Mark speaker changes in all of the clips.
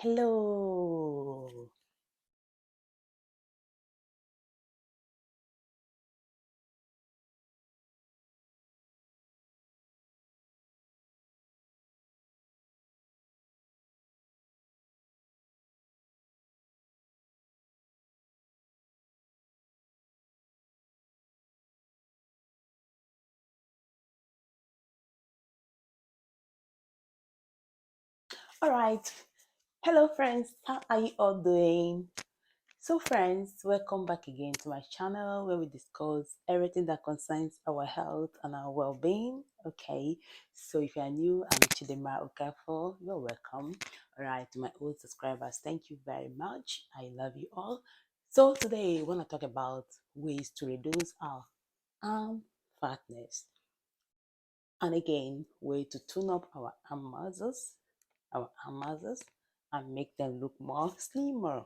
Speaker 1: Hello. All right. Hello, friends. How are you all doing? So, friends, welcome back again to my channel where we discuss everything that concerns our health and our well-being. Okay. So, if you are new, I'm Chidema Okafo. You're welcome. All right, to my old subscribers, thank you very much. I love you all. So, today we want to talk about ways to reduce our arm fatness, and again, way to tune up our arm muscles and make them look more slimmer.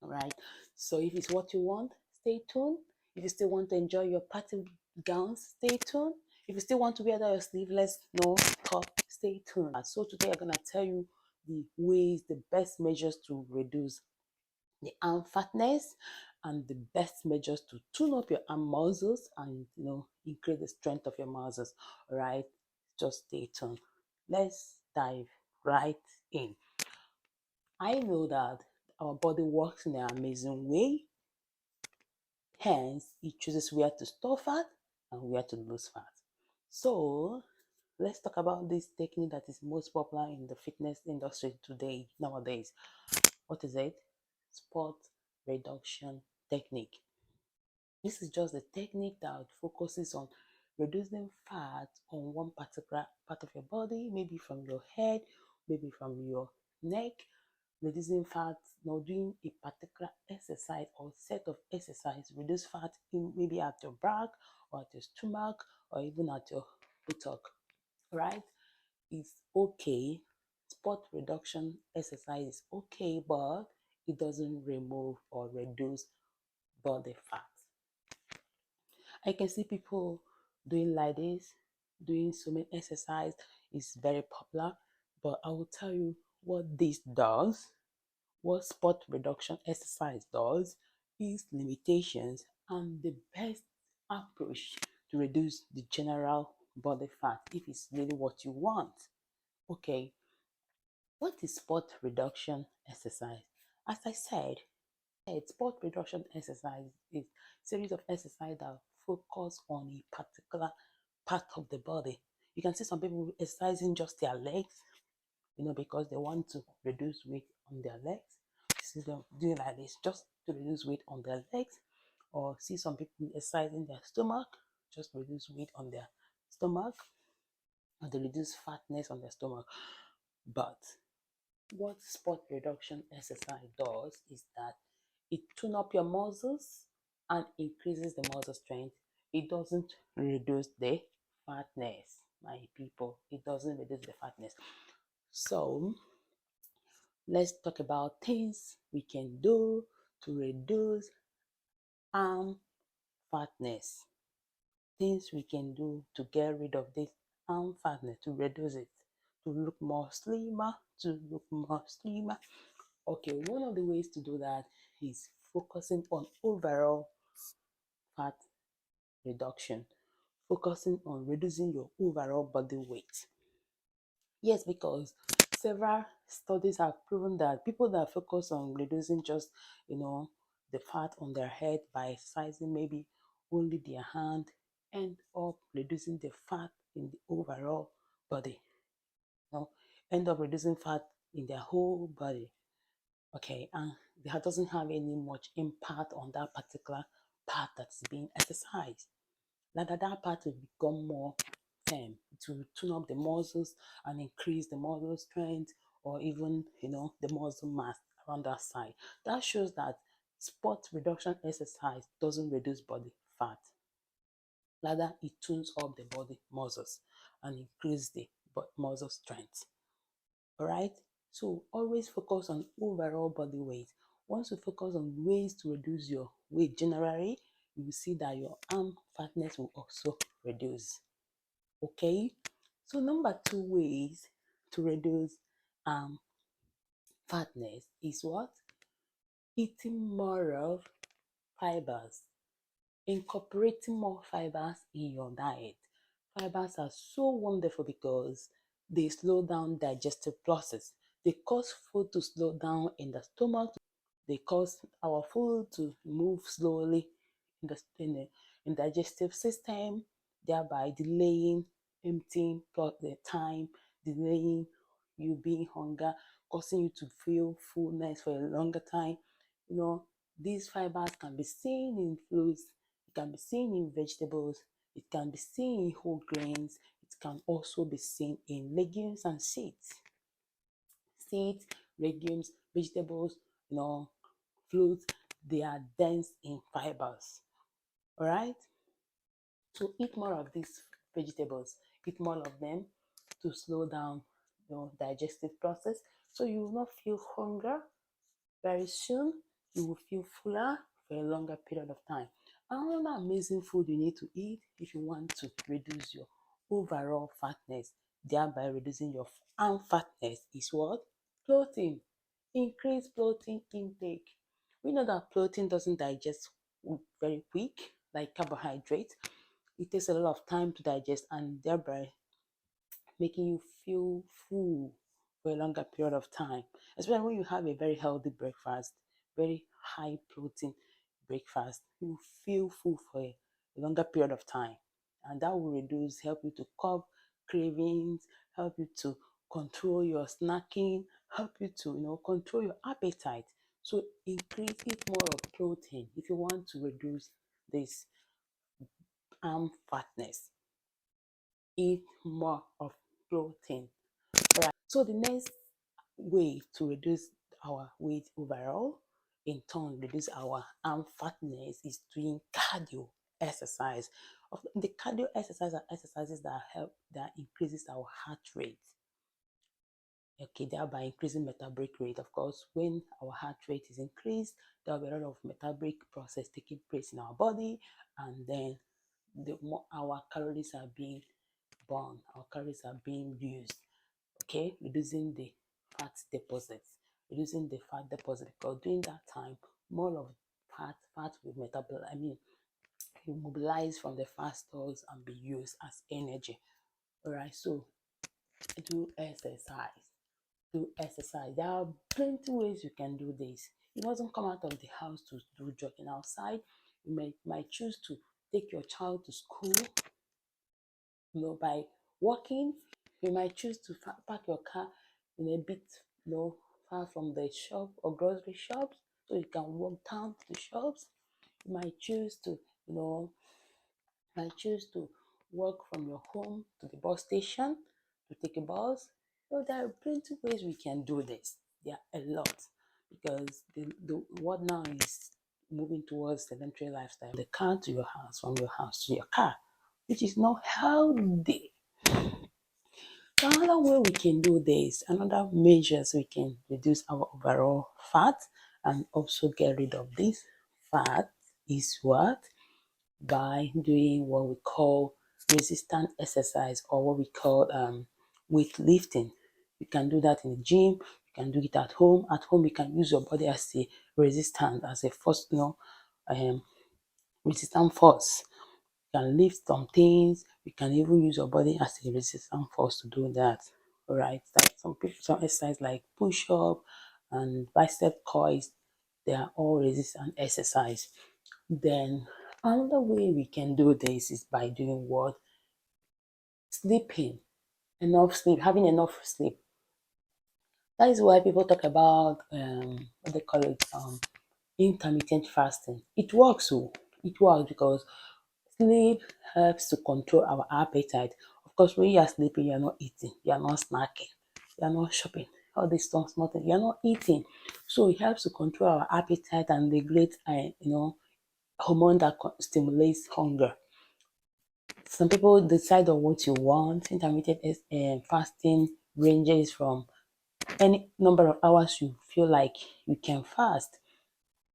Speaker 1: All right. So if it's what you want, stay tuned. If you still want to enjoy your party gowns, stay tuned. If you still want to wear that your sleeveless no top, stay tuned. So today I'm gonna tell you the best measures to reduce the arm fatness and the best measures to tune up your arm muscles and increase the strength of your muscles. All right, just stay tuned. Let's dive right in. I know that our body works in an amazing way, hence it chooses where to store fat and where to lose fat. So let's talk about this technique that is most popular in the fitness industry today nowadays. What is it? Spot reduction technique. This is just a technique that focuses on reducing fat on one particular part of your body, maybe from your head, maybe from your neck, reducing fat, doing a particular exercise or set of exercise, reduce fat in maybe at your back or at your stomach or even at your buttock, right? It's okay. Spot reduction exercise is okay, but it doesn't remove or reduce body fat. I can see people doing like this, doing so many exercise is very popular, but I will tell you what this does. What spot reduction exercise does is limitations and the best approach to reduce the general body fat if it's really what you want. Okay, what is spot reduction exercise? As I said, spot reduction exercise is a series of exercise that focus on a particular part of the body. You can see some people exercising just their legs, because they want to reduce weight on their legs. See them doing like this just to reduce weight on their legs, or see some people exercising their stomach just to reduce weight on their stomach, or to reduce fatness on their stomach. But what spot reduction exercise does is that it tune up your muscles and increases the muscle strength. It doesn't reduce the fatness, my people. It doesn't reduce the fatness. So let's talk about things we can do to reduce arm fatness. Things we can do to get rid of this arm fatness, to reduce it, to look more slimmer, to look more slimmer. Okay, one of the ways to do that is focusing on overall fat reduction, focusing on reducing your overall body weight. Yes, because several studies have proven that people that focus on reducing just, the fat on their head by exercising maybe only their hand end up reducing the fat in the overall body, end up reducing fat in their whole body. Okay, and that doesn't have any much impact on that particular part that's being exercised. That part will become more firm to tune up the muscles and increase the muscle strength, or even the muscle mass around that side. That shows that spot reduction exercise doesn't reduce body fat. Rather, it tunes up the body muscles and increase the muscle strength. All right, so always focus on overall body weight. Once you focus on ways to reduce your weight generally, you will see that your arm fatness will also reduce. Okay, so number two ways to reduce arm fatness is what? Eating more of fibers, incorporating more fibers in your diet. Fibers are so wonderful because they slow down digestive process. They cause food to slow down in the stomach. They cause our food to move slowly in the digestive system, thereby delaying emptying the time, delaying you being hunger, causing you to feel fullness for a longer time. You know, these fibers can be seen in fruits, it can be seen in vegetables, it can be seen in whole grains, it can also be seen in legumes and seeds. Seeds, legumes, vegetables, fruits, they are dense in fibers. All right. So eat more of these vegetables, eat more of them to slow down your digestive process so you will not feel hunger very soon. You will feel fuller for a longer period of time. Another amazing food you need to eat if you want to reduce your overall fatness, thereby reducing your arm fatness, is what? Protein. Increase protein intake. We know that protein doesn't digest very quick like carbohydrates. It takes a lot of time to digest and thereby making you feel full for a longer period of time. Especially when you have a very healthy breakfast, very high protein breakfast, you feel full for a longer period of time. And that will help you to curb cravings, help you to control your snacking, help you to control your appetite. So eat more of protein if you want to reduce this arm fatness. Eat more of protein. Right. So the next way to reduce our weight overall, in turn reduce our arm fatness, is doing cardio exercise. The cardio exercise are exercises that increases our heart rate. Okay, thereby increasing metabolic rate. Of course, when our heart rate is increased, there will be a lot of metabolic process taking place in our body, and then the more our calories are being burned, our calories are being used. Okay, reducing the fat deposits, reducing the fat deposit, because during that time, more of fat will metabolize. Will mobilize from the fat stores and be used as energy. All right, so do exercise. Do exercise. There are plenty ways you can do this. You mustn't come out of the house to do jogging outside. You might choose to take your child to school, by walking. You might choose to park your car in a bit, far from the shop or grocery shops, so you can walk down to the shops. You might choose to, walk from your home to the bus station to take a bus. There are plenty of ways we can do this. There are a lot, because the world now is moving towards sedentary lifestyle. The car to your house, from your house to your car, which is not healthy. Another way we can do this, another measures we can reduce our overall fat and also get rid of this fat, is what? By doing what we call resistance exercise, or what we call weightlifting. You can do that in the gym, you can do it at home. At home, you can use your body as a resistance, as a force, resistant force. You can lift some things. You can even use your body as a resistance force to do that. All right. That some exercise like push up and bicep curls, they are all resistance exercise. Then another way we can do this is by doing what? Sleeping. Enough sleep, having enough sleep. That is why people talk about what they call it, intermittent fasting. It works, so it works because sleep helps to control our appetite. Of course, when you are sleeping, you are not eating, you are not snacking, you are not shopping, all these things, nothing. You are not eating, so it helps to control our appetite and regulate, hormone that stimulates hunger. Some people decide on what you want. Intermittent fasting ranges from any number of hours you feel like you can fast.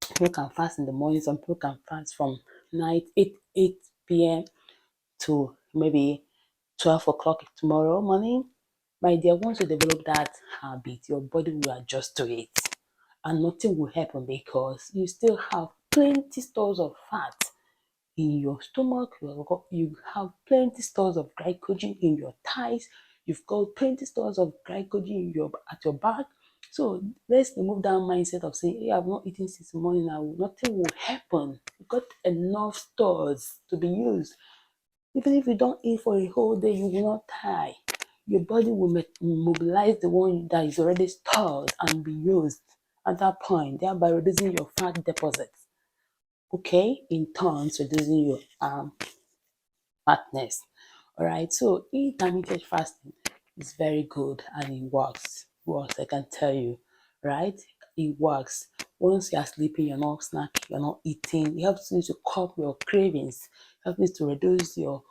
Speaker 1: People can fast in the morning. Some people can fast from night 8 p.m. to maybe 12 o'clock tomorrow morning. My dear, once you develop that habit, your body will adjust to it and nothing will happen because you still have plenty stores of fat in your stomach, you have plenty stores of glycogen in your thighs, you've got plenty stores of glycogen in your at your back. So let's remove that mindset of saying, hey, I've not eaten since morning now, nothing will happen. You've got enough stores to be used. Even if you don't eat for a whole day, you will not die. Your body will mobilize the one that is already stored and be used at that point, thereby reducing your fat deposits. Okay, in turn, reducing your fatness. All right, so intermittent fasting is very good and it works. Works, I can tell you, right? It works. Once you are sleeping, you're not snacking, you're not eating. It helps you to curb your cravings. It helps you to reduce your,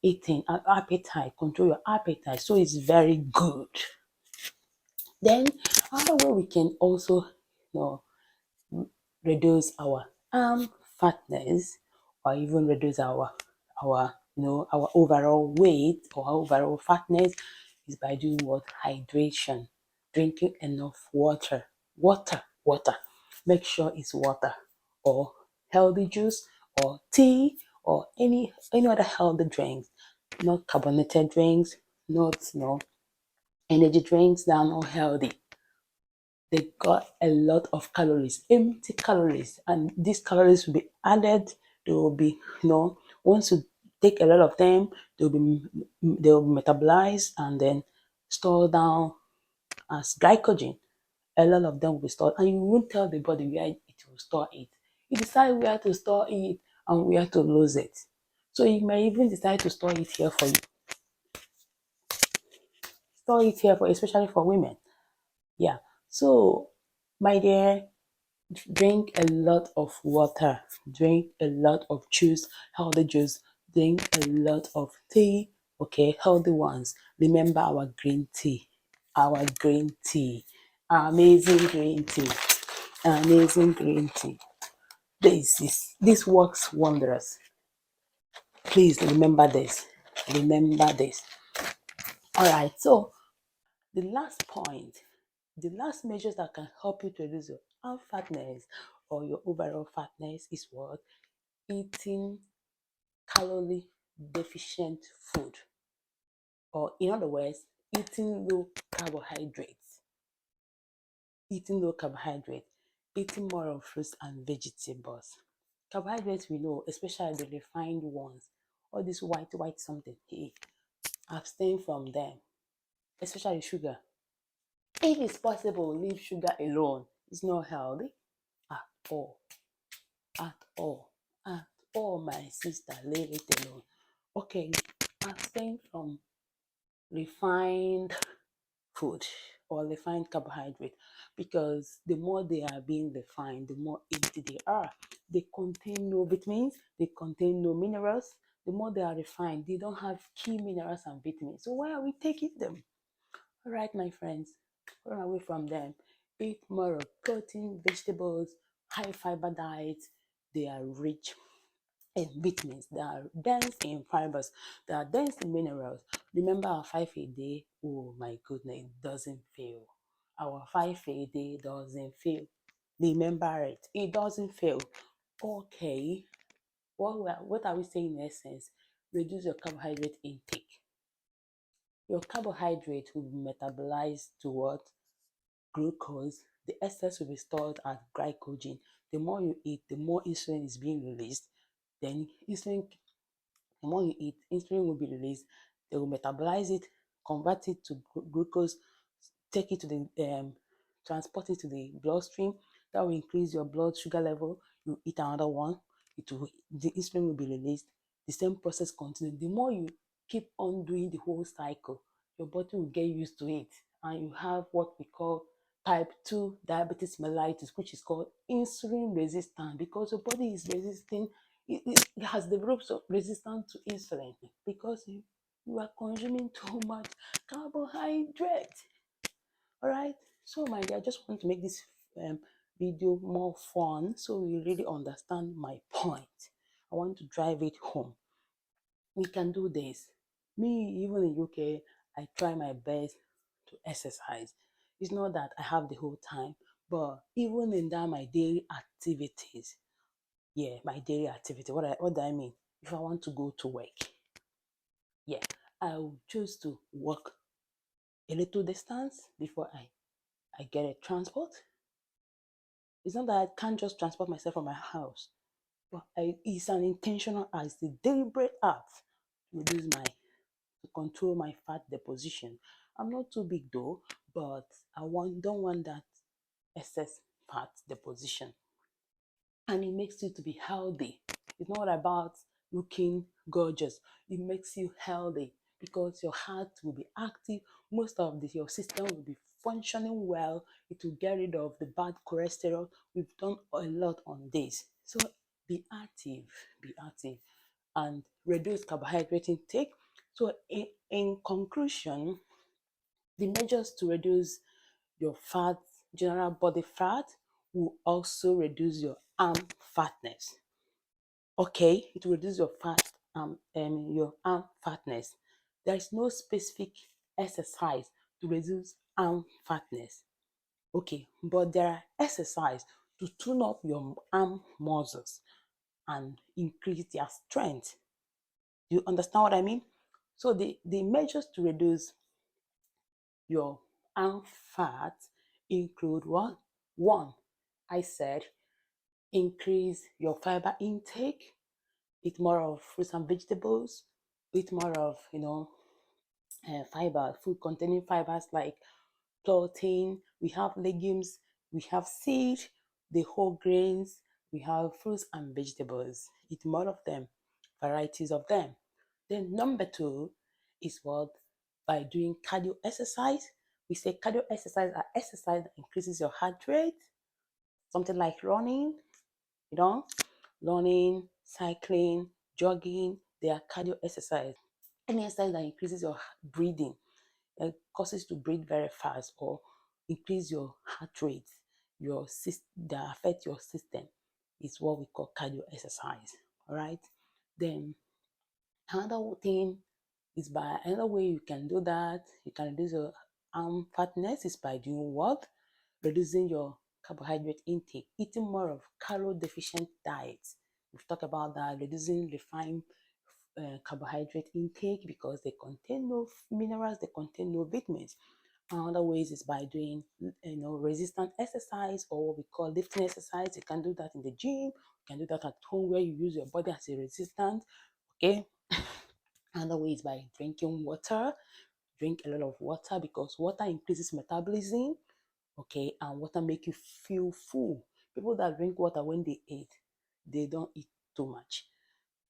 Speaker 1: eating and appetite, control your appetite. So it's very good. Then another way we can also, you know, reduce our fatness or even reduce our overall weight or overall fatness is by doing what? Hydration. Drinking enough water. Water. Make sure it's water or healthy juice or tea or any other healthy drinks. Not carbonated drinks, not energy drinks that are not healthy. They got a lot of calories, empty calories, and these calories will be added. They will be, once you take a lot of them, they'll be metabolized and then stored down as glycogen. A lot of them will be stored, and you won't tell the body where it will store it. You decide where to store it and where to lose it. So you may even decide to store it here for you. Store it here for, especially for women. Yeah. So, my dear, drink a lot of water, drink a lot of juice, healthy juice, drink a lot of tea, okay, healthy ones. Remember our green tea, amazing green tea, amazing green tea. This works wonders. Please remember this. Remember this. All right, so the last point, the last measures that can help you to reduce your fatness or your overall fatness is what? Eating calorie deficient food, or in other words, eating low carbohydrates. Eating low carbohydrates, eating more of fruits and vegetables. Carbohydrates we know, especially the refined ones, all this white something. Hey, abstain from them, especially sugar. If it's possible, leave sugar alone. It's not healthy at all. At all. At all, my sister, leave it alone. Okay, abstain from refined food or refined carbohydrate because the more they are being refined, the more empty they are. They contain no vitamins, they contain no minerals. The more they are refined, they don't have key minerals and vitamins. So why are we taking them? All right, my friends, run away from them. Eat more of protein, vegetables, high fiber diets. They are rich in vitamins, they are dense in fibers, they are dense in minerals. Remember our 5 a day? Oh my goodness, it doesn't fail. Our 5 a day doesn't fail. Remember it, it doesn't fail. Okay, what are we saying in essence? Reduce your carbohydrate intake. Your carbohydrate will be metabolized to what? Glucose. The excess will be stored as glycogen. The more you eat, the more insulin is being released. Then the more you eat, insulin will be released. They will metabolize it, convert it to glucose, take it to transport it to the bloodstream. That will increase your blood sugar level. You eat another one, the insulin will be released. The same process continues. The more you keep on doing the whole cycle, your body will get used to it, and you have what we call type 2 diabetes mellitus, which is called insulin resistant, because your body is resisting, it has developed resistance to insulin because you are consuming too much carbohydrate. All right, so my dear, I just want to make this video more fun so you really understand my point. I want to drive it home. We can do this. Me, even in UK, I try my best to exercise. It's not that I have the whole time, but even in that my daily activities, yeah, my daily activity. What do I mean? If I want to go to work, yeah, I will choose to walk a little distance before I get a transport. It's not that I can't just transport myself from my house, but it's an intentional act, it's a deliberate act to reduce to control my fat deposition. I'm not too big though, but don't want that excess fat deposition. And it makes you to be healthy. It's not about looking gorgeous. It makes you healthy because your heart will be active. Most of your system will be functioning well. It will get rid of the bad cholesterol. We've done a lot on this. So be active, be active, and reduce carbohydrate intake. So in conclusion, the measures to reduce your fat, general body fat, will also reduce your arm fatness. Okay, it will reduce your your arm fatness. There is no specific exercise to reduce arm fatness. Okay, but there are exercise to tune up your arm muscles and increase their strength. Do you understand what I mean? So the measures to reduce your arm fat include what? One, I said increase your fiber intake, eat more of fruits and vegetables, eat more of, fiber, food containing fibers like protein, we have legumes, we have seed, the whole grains, we have fruits and vegetables. Eat more of them, varieties of them. Then number two is what? By doing cardio exercise. We say cardio exercise are exercise that increases your heart rate, something like running, you know, running, cycling, jogging, they are cardio exercise. Any exercise that increases your breathing, causes you to breathe very fast or increase your heart rate, that affect your system, is what we call cardio exercise. All right. Then another thing is by another way you can do that, you can reduce your fatness is by doing what? Reducing your carbohydrate intake, eating more of calorie deficient diets. We've talked about that, reducing refined carbohydrate intake because they contain no minerals, they contain no vitamins. Another ways is by doing resistant exercise or what we call lifting exercise. You can do that in the gym, you can do that at home where you use your body as a resistant. Okay. Another way is by drinking water. Drink a lot of water because water increases metabolism. Okay, and water make you feel full. People that drink water when they eat, they don't eat too much.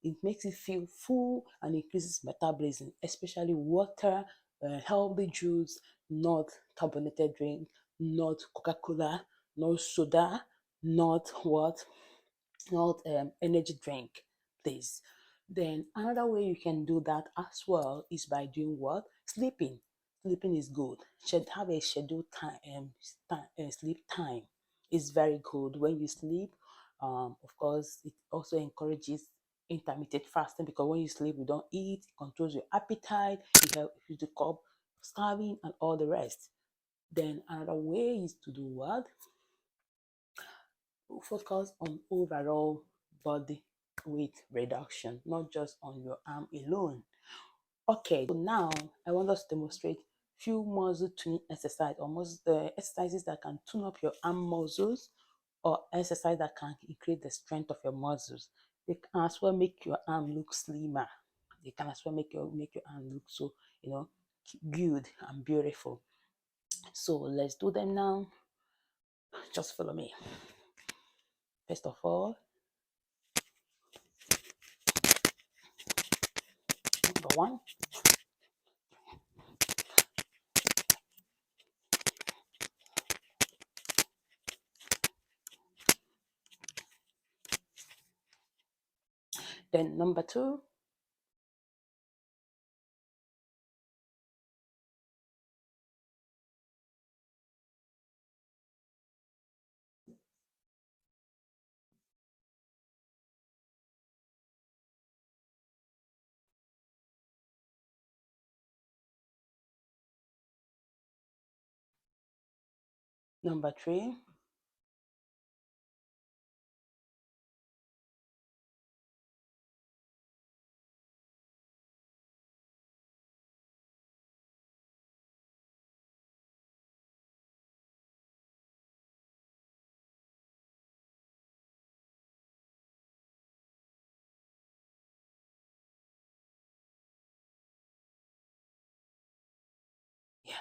Speaker 1: It makes you feel full and increases metabolism, especially water, healthy juice, not carbonated drink, not Coca-Cola, not soda, not what, not energy drink, please. Then another way you can do that as well is by doing what? Sleeping. Sleeping is good. Should have a scheduled sleep time. Is very good when you sleep. Of course, it also encourages intermittent fasting because when you sleep, you don't eat. It controls your appetite. It helps you to curb starving and all the rest. Then another way is to do what? Focus on overall body weight reduction, not just on your arm alone. Okay, so now I want us to demonstrate few muscle tuning exercise or exercises that can tune up your arm muscles or exercise that can increase the strength of your muscles. They can as well make your arm look slimmer. They can as well make your arm look so good and beautiful. So let's do them now. Just follow me. First of all, number one. Then number two. Number three, yeah.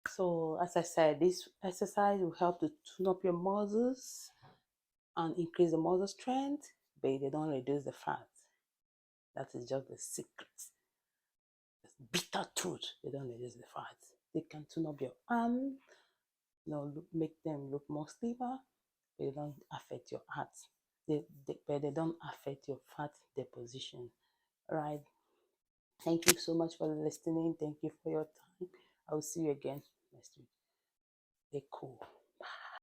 Speaker 1: So as I said, this exercise will help to tune up your muscles and increase the muscle strength, but they don't reduce the fat. That is just the secret. It's bitter truth. They don't reduce the fat. They can tune up your arm, make them look more slimmer, but they don't affect your heart. But they don't affect your fat deposition. Right? Thank you so much for listening. Thank you for your time. I will see you again next week. Stay cool.